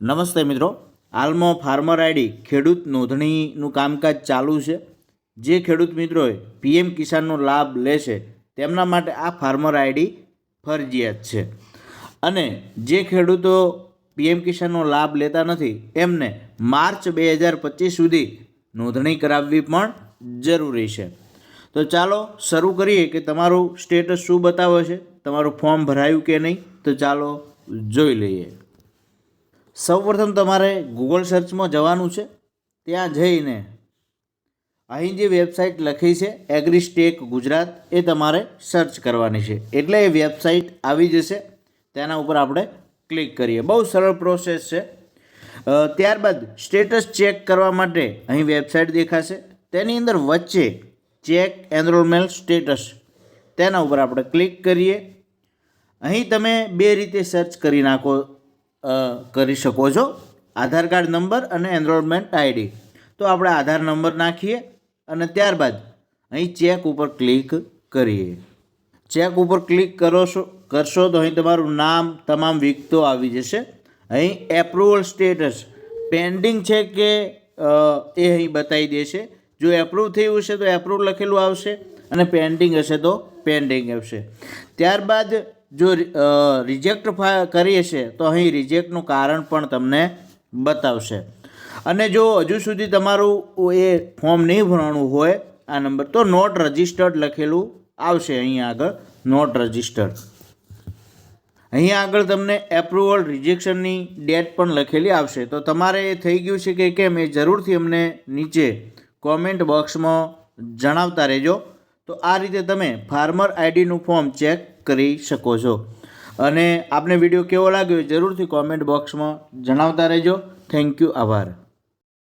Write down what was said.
નમસ્તે મિત્રો, હાલમાં ફાર્મર આઈડી ખેડૂત નોંધણીનું કામકાજ ચાલુ છે. જે ખેડૂત મિત્રોએ પીએમ કિસાનનો લાભ લેશે તેમના માટે આ ફાર્મર આઈડી ફરજિયાત છે. અને જે ખેડૂતો પીએમ કિસાનનો લાભ લેતા નથી એમને માર્ચ 2025 સુધી નોંધણી કરાવવી પણ જરૂરી છે. તો ચાલો શરૂ કરીએ કે તમારું સ્ટેટસ શું બતાવે છે, તમારું ફોર્મ ભરાયું કે નહીં. તો ચાલો જોઈ લઈએ. સૌપ્રથમ તમારે ગૂગલ સર્ચમાં જવાનું છે. ત્યાં જઈને અહીં જે વેબસાઇટ લખી છે એગ્રીસ્ટેક ગુજરાત એ તમારે સર્ચ કરવાની છે, એટલે એ વેબસાઇટ આવી જશે. તેના ઉપર આપણે ક્લિક કરીએ. બહુ સરળ પ્રોસેસ છે. ત્યારબાદ સ્ટેટસ ચેક કરવા માટે અહીં વેબસાઇટ દેખાશે. તેની અંદર વચ્ચે ચેક એનરોલમેન્ટ સ્ટેટસ તેના ઉપર આપણે ક્લિક કરીએ. અહીં તમે બે રીતે સર્ચ કરી શકો છો, આધાર કાર્ડ નંબર અને એનરોલમેન્ટ આઈડી. તો આપણે આધાર નંબર નાખીએ અને ત્યારબાદ અહીં ચેક ઉપર ક્લિક કરીએ. ચેક ઉપર ક્લિક કરશો તો અહીં તમારું નામ, તમામ વિગતો આવી જશે. અહીં એપ્રુવલ સ્ટેટસ પેન્ડિંગ છે કે એ અહીં બતાવી દેશે. જો એપ્રુવ થયું હશે તો એપ્રુવ લખેલું આવશે અને પેન્ડિંગ હશે તો પેન્ડિંગ આવશે. ત્યારબાદ જો રિજેક્ટ કરી હશે તો અહીં રિજેક્ટનું કારણ પણ તમને બતાવશે. અને જો હજુ સુધી તમારું એ ફોર્મ નહીં ભરવાનું હોય આ નંબર, તો નોટ રજિસ્ટર્ડ લખેલું આવશે. અહીંયા આગળ નોટ રજિસ્ટર્ડ, અહીંયા આગળ તમને એપ્રુવલ રિજેક્શનની ડેટ પણ લખેલી આવશે. તો તમારે એ થઈ ગયું છે કે કેમ એ જરૂરથી અમને નીચે કોમેન્ટ બોક્સમાં જણાવતા રહેજો. તો આ રીતે તમે ફાર્મર આઈડીનું ફોર્મ ચેક કરી શકો છો. અને આપને વિડીયો કેવો લાગ્યો જરૂરથી કોમેન્ટ બોક્સમાં જણાવતા રહેજો. થેન્ક યુ, આભાર.